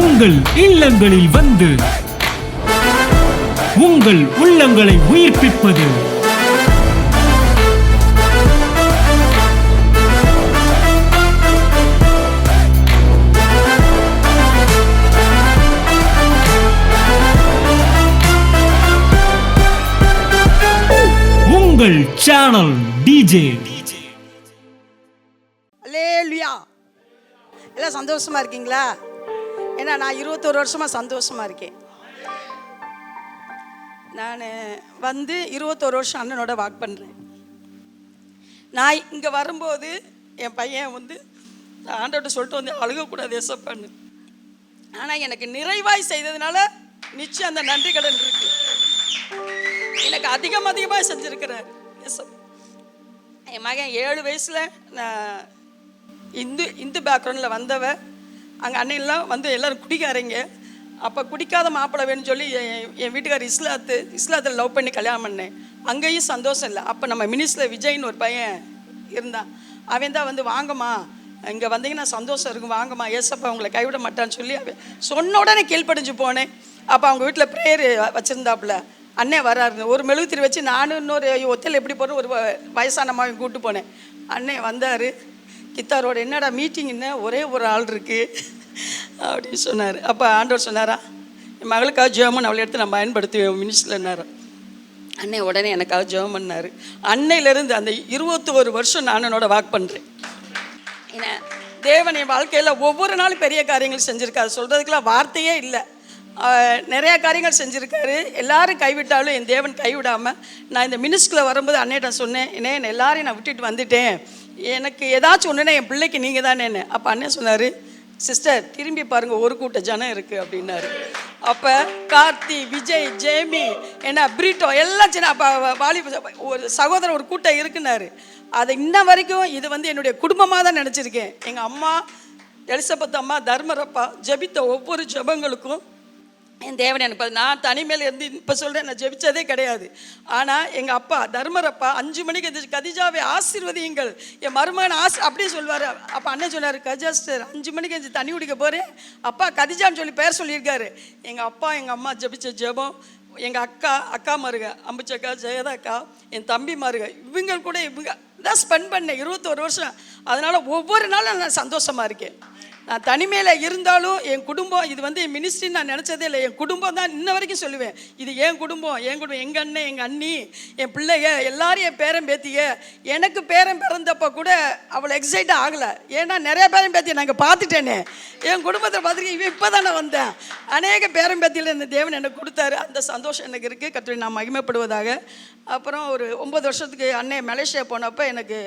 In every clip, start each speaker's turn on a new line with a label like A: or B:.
A: உங்கள் இல்லங்களில் வந்து உங்கள் உள்ளங்களை உயிர்ப்பிப்பது உங்கள் சேனல் டிஜே.
B: அல்லேலூயா. எல்லாம் சந்தோஷமா இருக்கீங்களா? ஏன்னா நான் 21 வருஷமா சந்தோஷமா இருக்கேன். நான் வந்து 21 வருஷம் அண்ணனோட வாக் பண்ணுறேன். நான் இங்கே வரும்போது என் பையன் வந்து ஆண்டோட்ட சொல்லிட்டு வந்து அழுகக்கூடாது ஏசப்பான்னு. ஆனால் எனக்கு நிறைவாய் செய்ததுனால நிச்சயம் அந்த நன்றி கடன் இருக்கு. எனக்கு அதிகமாக செஞ்சுருக்கிறார் ஏசப்பா. என் மகன் 7 வயசில் நான் இந்து பேக்ரவுண்டில் வந்தவ. அங்கே அன்னையெல்லாம் வந்து எல்லோரும் குடிக்காரங்க. அப்போ குடிக்காத மாப்பிள்ளை வேணும்னு சொல்லி என் வீட்டுக்கார் இஸ்லாத்தில் லவ் பண்ணி கல்யாணம் பண்ணேன். அங்கேயும் சந்தோஷம் இல்லை. அப்போ நம்ம மினிஸ்டில் விஜய்னு ஒரு பையன் இருந்தான். அவன் தான் வந்து வாங்கம்மா இங்கே வந்தீங்கன்னா சந்தோஷம் இருக்கும், வாங்கம்மா ஏசப்பா உங்களை கைவிட மாட்டான்னு சொல்லி அவன் சொன்ன உடனே கீழ்ப்படிஞ்சு போனேன். அப்போ அவங்க வீட்டில் ப்ரேயர் வச்சுருந்தாப்புல. அண்ணே வராரு. ஒரு மெழுகுத்திரி வச்சு நானும் இன்னொரு ஒத்தையில் எப்படி போகிறேன் ஒரு வயசான அம்மாவையும் கூப்பிட்டு போனேன். அண்ணே வந்தார் கித்தாரோட. என்னடா மீட்டிங்ன்னு ஒரே ஒரு ஆள் இருக்குது அப்படின்னு சொன்னார். அப்போ ஆண்டவர் சொன்னாரா, என் மகளுக்காக ஜெபம் அவளை எடுத்து நான் பயன்படுத்துவேன் மினிஸ்டர்னாரு. அண்ணே உடனே எனக்காக ஜெபம் பண்ணார். அன்னையிலேருந்து அந்த 21 வருஷம் நான் என்னோட வாக் பண்ணுறேன். ஏன்னா தேவன் என் வாழ்க்கையில் ஒவ்வொரு நாளும் பெரிய காரியங்கள் செஞ்சுருக்காரு. சொல்கிறதுக்கெல்லாம் வார்த்தையே இல்லை. நிறையா காரியங்கள் செஞ்சுருக்காரு. எல்லாரும் கைவிட்டாலும் என் தேவன் கைவிடாமல் நான் இந்த மினிஸ்டில் வரும்போது அண்ணேட்ட சொன்னேன், என்ன எல்லாரையும் நான் விட்டுட்டு வந்துட்டேன், எனக்கு ஏதாச்சும் ஒன்றுனா என் பிள்ளைக்கு நீங்கள் தானே என்ன. அப்போ அண்ணன் சொன்னார், சிஸ்டர் திரும்பி பாருங்கள் ஒரு கூட்ட ஜனம் இருக்குது அப்படின்னாரு. அப்போ கார்த்தி, விஜய், ஜேமி, என்ன பிரீட்டோ எல்லாம் சின்ன அப்போ ஒரு சகோதரர் ஒரு கூட்டம் இருக்குன்னாரு. அதை இன்ன வரைக்கும் இது வந்து என்னுடைய குடும்பமாக தான் நினச்சிருக்கேன். எங்கள் அம்மா எலிசபெத் அம்மா தர்மரப்பா ஜெபித்த ஒவ்வொரு ஜெபங்களுக்கும் என் தேவன் எனக்கு நான் தனிமையில் இருந்து இப்போ சொல்கிறேன், நான் ஜெபிச்சதே கிடையாது. ஆனால் எங்கள் அப்பா தர்மரப்பா 5 மணிக்கு எந்திரிச்சு கதிஜாவை ஆசீர்வதியுங்கள் என் மருமகன் அப்படியே சொல்வார். அப்போ அண்ணன் சொன்னார், கஜா சார் 5 மணிக்கு எந்திரிச்சு தண்ணி குடிக்க போகிறேன் அப்பா கதிஜான்னு சொல்லி பேர் சொல்லியிருக்காரு. எங்கள் அப்பா எங்கள் அம்மா ஜெபிச்ச ஜெபம், எங்கள் அக்கா மாருக அம்புச்சக்கா, ஜெயதாக்கா, என் தம்பி மாருக, இவங்க கூட இவங்க தான் ஸ்பெண்ட் பண்ணேன் 21 வருஷம். அதனால் ஒவ்வொரு நாளும் நான் சந்தோஷமாக இருக்கேன். நான் தனிமையில் இருந்தாலும் என் குடும்பம் இது வந்து என் மினிஸ்ட்ரின்னு நான் நினச்சதே இல்லை. என் குடும்பம் தான் இன்ன வரைக்கும் சொல்லுவேன், இது என் குடும்பம், எங்கள் அண்ணன், எங்கள் அண்ணி, என் பிள்ளைங்க எல்லாரும் என் பேரன் பேத்திய. எனக்கு பேரன் பிறந்தப்போ கூட அவ்வளோ எக்ஸைட்டாக ஆகலை. ஏன்னா நிறைய பேரன் பேத்தியை நாங்கள் பார்த்துட்டேனே. என் குடும்பத்தை பார்த்துருக்கேன். இவன் இப்போ தான் நான் வந்தேன். அநேக பேரன் பேத்தியில் இந்த தேவன் எனக்கு கொடுத்தாரு. அந்த சந்தோஷம் எனக்கு இருக்குது. கர்த்தரை நான் மகிமைப்படுவதாக. அப்புறம் ஒரு 9 வருஷத்துக்கு அண்ணன் மலேசியா போனப்போ எனக்கு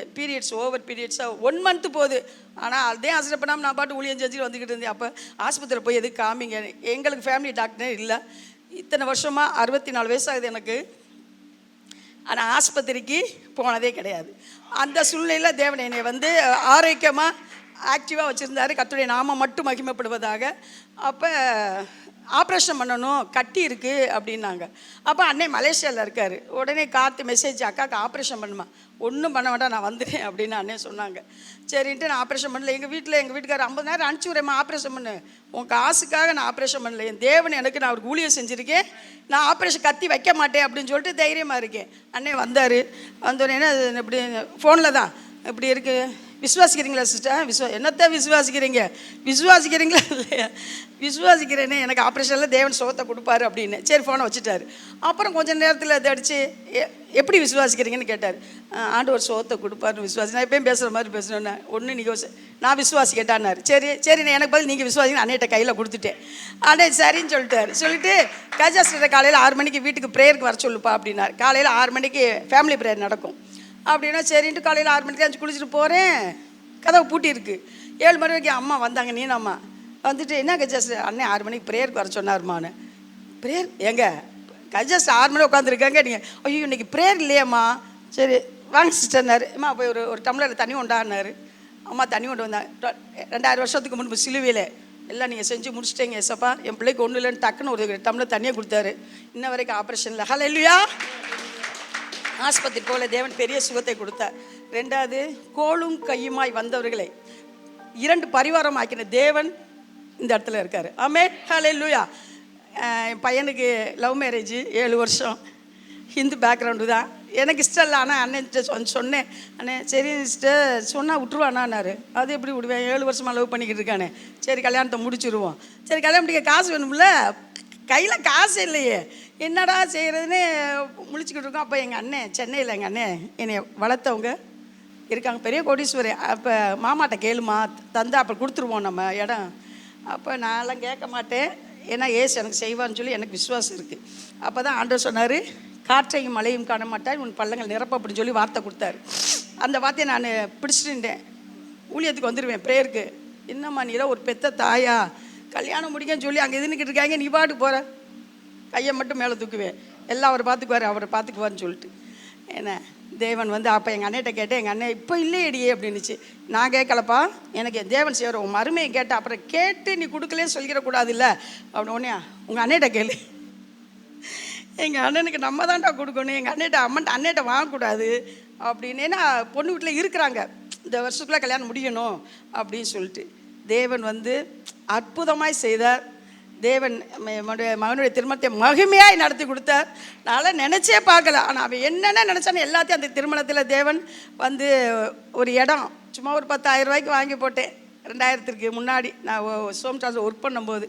B: ஓவர் பீரியட்ஸாக 1 மந்த்து போகுது. ஆனால் அதே ஆசிரியப்படாமல் நான் பாட்டு ஊழியம் செஞ்சுட்டு வந்துக்கிட்டு இருந்தேன். அப்போ ஆஸ்பத்திரியில் போய் எதுக்கு காமிங்க, எங்களுக்கு ஃபேமிலி டாக்டரே இல்லை. இத்தனை வருஷமாக 64 வயசாகுது எனக்கு. ஆனால் ஆஸ்பத்திரிக்கு போனதே கிடையாது. அந்த சூழ்நிலையில் தேவன் என்னை வந்து ஆரோக்கியமாக ஆக்டிவாக வச்சுருந்தாரு. கர்த்தருடைய நாமம் மட்டும் மகிமைப்படுவதாக. அப்போ ஆப்ரேஷன் பண்ணணும், கட்டி இருக்குது அப்படின்னாங்க. அப்போ அண்ணே மலேசியாவில் இருக்கார். உடனே காத்து மெசேஜ், அக்காவுக்கு ஆப்ரேஷன் பண்ணுமா, ஒன்றும் பண்ண வேண்டாம் நான் வந்துட்டேன் அப்படின்னு அண்ணே சொன்னாங்க. சரின்ட்டு நான் ஆப்ரேஷன் பண்ணல. எங்கள் வீட்டுக்கார் 50,000 அனுப்பிச்சி விட்றேம்மா ஆப்ரேஷன் பண்ணு, உன் காசுக்காக நான் ஆப்ரேஷன் பண்ணல, என் தேவன் எனக்கு நான் அவருக்கு ஊழியம் செஞ்சுருக்கேன், நான் ஆப்ரேஷன் கத்தி வைக்க மாட்டேன் அப்படின்னு சொல்லிட்டு தைரியமாக இருக்கேன். அண்ணே வந்தார். வந்தோடனே இப்படி ஃபோனில் தான் இப்படி இருக்குது, விசுவாசிக்கிறீங்களா சிஸ்டர்? என்னத்தான் விசுவாசிக்கிறீங்களா இல்லையா? விசுவாசிக்கிறேனே, எனக்கு ஆப்ரேஷனில் தேவன் சுகத்தை கொடுப்பாரு அப்படின்னு. சரி ஃபோனை வச்சுட்டார். அப்புறம் கொஞ்சம் நேரத்தில் அதை அடித்து எப்படி விசுவாசிக்கிறீங்கன்னு கேட்டார். ஆண்டவர் சுகத்தை கொடுப்பாருன்னு விசுவாசி. நான் எப்பயும் பேசுகிற மாதிரி பேசணுன்னா ஒன்று நீங்கள் நான் விசுவாசிக்கட்டான்னாரு. சரி நான் எனக்கு பதில் நீங்கள் விசுவாசிங்க அண்ணேட்ட கையில் கொடுத்துட்டேன். அண்ணே சரின்னு சொல்லிட்டு கஜாஸ்டர் காலையில் 6 மணிக்கு வீட்டுக்கு ப்ரேயருக்கு வர சொல்லுப்பா அப்படின்னார். காலையில் 6 மணிக்கு ஃபேமிலி ப்ரேயர் நடக்கும் அப்படின்னா சரின்ட்டு காலையில் 6 மணிக்கு 5 குளிச்சுட்டு போகிறேன். கதவு பூட்டி இருக்குது. 7 மணி வரைக்கும் அம்மா வந்தாங்க, நீனாம்மா வந்துட்டு என்ன கஜாஸ் அண்ணே 6 மணிக்கு ப்ரேயருக்கு வர சொன்னார்மான்னு. ப்ரேயர் எங்க கஜாஸ் 6 மணி உட்காந்துருக்காங்க, நீங்கள் ஐயோ இன்றைக்கி ப்ரேயர் இல்லையாம்மா, சரி வாங்க சிஸ்டர்னாரு. அம்மா போய் ஒரு டம்ளரில் தண்ணி கொண்டாடினாரு. அம்மா தண்ணி கொண்டு வந்தாங்க. 2000 வருஷத்துக்கு முன்பு சிலுவையில் எல்லாம் நீங்கள் செஞ்சு முடிச்சிட்டீங்க ஏசப்பா, என் பிள்ளைக்கு ஒன்றும் இல்லைன்னு டக்குன்னு ஒரு டம்ளர் தண்ணியை கொடுத்தாரு. இன்ன வரைக்கும் ஆப்ரேஷனில். ஹல்லேலூயா. ஆஸ்பத்திரி போல தேவன் பெரிய சுகத்தை கொடுத்தார். 2வது கோலும் கையுமாய் வந்தவர்களை 2 பரிவாரம் ஆக்கின தேவன் இந்த இடத்துல இருக்கார். ஆமென், ஹல்லேலூயா. என் பையனுக்கு லவ் மேரேஜ் 7 வருஷம். ஹிந்து பேக்ரவுண்டு தான். எனக்கு இஷ்டம் இல்லை. ஆனால் அண்ணன் சொன்னேன், அண்ணே சரி சிஸ்டர் சொன்னால் விட்டுருவானான்னாரு. அது எப்படி விடுவேன், 7 வருஷமாக லவ் பண்ணிக்கிட்டு இருக்கானே. சரி கல்யாணத்தை முடிச்சிடுவோம். சரி கல்யாணம் முடிக்க காசு வேணும்ல, கையில் காசு இல்லையே, என்னடா செய்கிறதுன்னு முழிச்சுக்கிட்டு இருக்கோம். அப்போ எங்கள் அண்ணன் சென்னையில், எங்கள் அண்ணன் என்னை வளர்த்தவங்க இருக்காங்க, பெரிய கோடீஸ்வரி. அப்போ மாமாட்ட கேளுமா தந்தா அப்புறம் கொடுத்துருவோம் நம்ம இடம். அப்போ நான்லாம் கேட்க மாட்டேன், ஏன்னா ஏசு எனக்கு செய்வான்னு சொல்லி எனக்கு விசுவாசம் இருக்குது. அப்போ தான் ஆண்டவர் சொன்னார், காற்றையும் மழையும் காண மாட்டாய், உன் பள்ளங்கள் நிரப்ப அப்படின்னு சொல்லி வார்த்தை கொடுத்தாரு. அந்த வார்த்தையை நான் பிடிச்சிட்டுட்டேன். ஊழியத்துக்கு வந்துடுவேன் ப்ரேயருக்கு. என்னம்மா நீ தான் ஒரு பெத்த தாயா, கல்யாணம் முடிக்கன்னு சொல்லி அங்கே இதுன்னுக்கிட்டு இருக்காங்க, நீ பாட்டு போகிற, கையை மட்டும் மேலே தூக்குவேன், எல்லாம் அவர் பார்த்துக்குவார் அவரை பார்த்துக்குவார்னு சொல்லிட்டு. என்ன தேவன் வந்து அப்போ எங்கள் அண்ணன்ட்ட கேட்டேன். எங்கள் அண்ணன் இப்போ இல்லையடியே அப்படின்னுச்சு. நான் கேட்கலப்பா, எனக்கு தேவன் செய்வார். உன் மருமையை கேட்டேன். அப்புறம் கேட்டு நீ கொடுக்கலேன்னு சொல்லிடக்கூடாது இல்லை அப்படின்னு. உடனே உங்கள் அண்ணன்ட்ட கேளு. எங்கள் அண்ணனுக்கு நம்ம தான்டா கொடுக்கணும், எங்கள் அண்ணன்ட்ட வாங்கக்கூடாது அப்படின்னு. ஏன்னா பொண்ணு வீட்டில் இருக்கிறாங்க, இந்த வருஷத்துக்குள்ளே கல்யாணம் முடியணும் அப்படின்னு சொல்லிட்டு. தேவன் வந்து அற்புதமாய் செய்தார். தேவன் மகனுடைய திருமணத்தை மகிமையாய் நடத்தி கொடுத்தார். நான் நினச்சே பார்க்கல. ஆனால் அவன் என்னென்ன நினச்சானு எல்லாத்தையும் அந்த திருமணத்தில் தேவன் வந்து ஒரு இடம் சும்மா ஒரு 10,000 ரூபாய்க்கு வாங்கி போட்டேன். 2000க்கு முன்னாடி நான் சோம் சார்ஜ் ஒர்க் பண்ணும்போது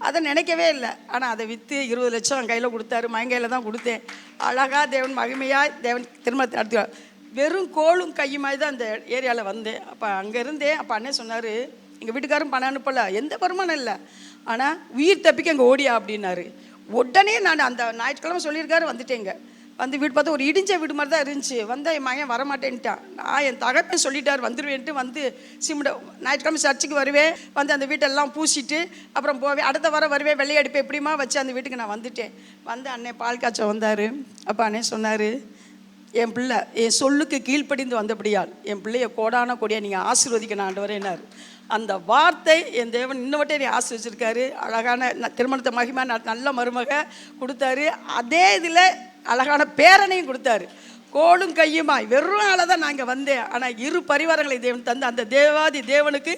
B: அதை நினைக்கவே இல்லை. ஆனால் அதை விற்று 20 லட்சம் கையில் கொடுத்தாரு. மயங்கையில் தான் கொடுத்தேன். அழகாக தேவன் மகிமையாய் தேவன் திருமணத்தை நடத்துவார். வெறும் கோளும் கையுமாய் தான் அந்த ஏரியாவில் வந்தேன். அப்போ அங்கே இருந்தேன். அப்போ அண்ணே சொன்னார், எங்கள் வீட்டுக்காரும் பணம் அனுப்பல, எந்த வருமானம் இல்லை, ஆனால் உயிர் தப்பிக்க அங்கே ஓடியா அப்படின்னாரு. உடனே நான் அந்த ஞாயிற்றுக்கிழமை சொல்லியிருக்காரு, வந்துட்டேங்க. வந்து வீடு பார்த்தா ஒரு இடிஞ்ச வீடு மாதிரி தான் இருந்துச்சு. வந்தால் என் மகன் வரமாட்டேன்ட்டான். நான் என் தகப்பன் சொல்லிட்டார் வந்துடுவேன்ட்டு வந்து ஞாயிற்றுக்கிழமை சர்ச்சுக்கு வருவேன். வந்து அந்த வீட்டெல்லாம் பூசிட்டு அப்புறம் போவேன். அடுத்த வாரம் வருவேன், வெள்ளையடிப்பை எப்படிமா வச்சு அந்த வீட்டுக்கு நான் வந்துட்டேன். வந்து அண்ணன் பால் காய்ச்ச வந்தார். அப்போ அண்ணே சொன்னார், என் பிள்ளை என் சொல்லுக்கு கீழ்ப்படிந்து வந்தபடியால் என் பிள்ளைய கோடான கொடியா நீங்கள் ஆசீர்வதிக்கணும் ஆண்டவரேனார். அந்த வார்த்தை என் தேவன் இன்னவட்டே நீ ஆசீர்வதிச்சிருக்காரு. அழகான திருமணத்தை மகிமா நல்ல மருமக கொடுத்தாரு. அதே இதில் அழகான பேரனையும் கொடுத்தாரு. கோலும் கையுமாய் வெறும் ஆளை தான் நாங்கள் வந்தேன். ஆனால் 2 பரிவாரங்களை தேவன் தந்து அந்த தேவாதி தேவனுக்கு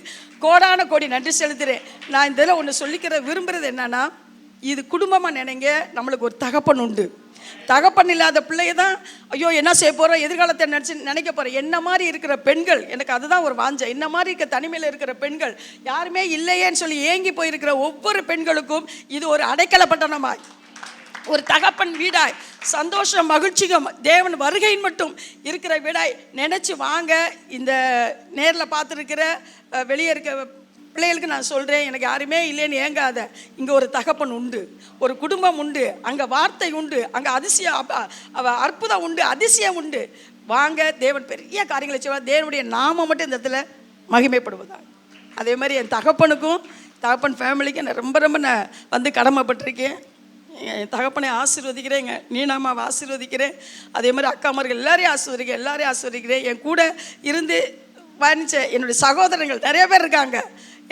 B: கோடான கோடி நன்றி செலுத்துகிறேன். நான் இந்த இதில் ஒன்று சொல்லிக்கிற விரும்புகிறது என்னன்னா, இது குடும்பமாக நினைங்க. நம்மளுக்கு ஒரு தகப்பன் உண்டு. தகப்பன் இல்லாத பிள்ளைய தான் ஐயோ என்ன செய்ய போகிறோம், எதிர்காலத்தை நினைக்க போகிறோம். என்ன மாதிரி இருக்கிற பெண்கள், எனக்கு அதுதான் ஒரு வாஞ்சை. என்ன மாதிரி இருக்க தனிமையில் இருக்கிற பெண்கள், யாருமே இல்லையேன்னு சொல்லி ஏங்கி போயிருக்கிற ஒவ்வொரு பெண்களுக்கும் இது ஒரு அடைக்கல பட்டணமாய், ஒரு தகப்பன் வீடாய், சந்தோஷம் மகிழ்ச்சிகம் தேவன் வருகையின் மட்டும் இருக்கிற வீடாய் நினச்சி வாங்க. இந்த நேரில் பார்த்துருக்கிற வெளியே இருக்க பிள்ளைகளுக்கு நான் சொல்கிறேன், எனக்கு யாருமே இல்லைன்னு ஏங்காத. இங்கே ஒரு தகப்பன் உண்டு, ஒரு குடும்பம் உண்டு, அங்கே வார்த்தை உண்டு, அங்கே அற்புதம் உண்டு, அதிசயம் உண்டு. வாங்க, தேவன் பெரிய காரியங்களை செய்வார். தேவனுடைய நாமம் மட்டும் இந்த இடத்துல மகிமைப்படுவதா. அதே மாதிரி என் தகப்பன் ஃபேமிலிக்கு நான் ரொம்ப நான் வந்து கடமைப்பட்டிருக்கேன். என் தகப்பனை ஆசீர்வதிக்கிறேங்க, நீனாமாவை ஆசீர்வதிக்கிறேன். அதே மாதிரி அக்காமார்கள் எல்லாரையும் ஆசீர்வதிக்கிறேன். என் கூட இருந்து பயணிச்ச என்னுடைய சகோதரங்கள் நிறைய பேர் இருக்காங்க.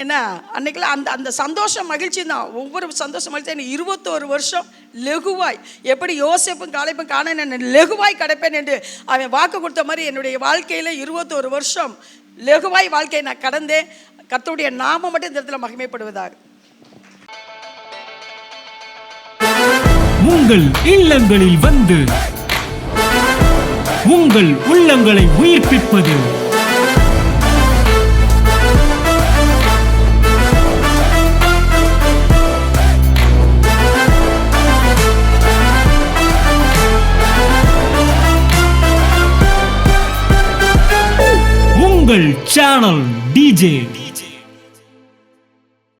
B: என்ன அன்னைக்கெல்லாம் அந்த சந்தோஷம் மகிழ்ச்சி தான். ஒவ்வொரு சந்தோஷம் மகிழ்ச்சி. எனக்கு 21 வருஷம் லெகுவாய், எப்படி யோசேப்பும் காலேப்பும் காண லெகுவாய் கிடைப்பேன் என்று அவன் வாக்கு கொடுத்த மாதிரி என்னுடைய வாழ்க்கையில் 21 வருஷம் லெகுவாய் வாழ்க்கையை நான் கடந்தேன். கர்த்தருடைய நாமம் மட்டும் இந்த இடத்துல மகிமைப்படுவதாக.
A: உங்கள் இல்லங்களில் வந்து உங்கள் உள்ளங்களை உயிர்ப்பிப்பது உங்கள் சேனல் டிஜே.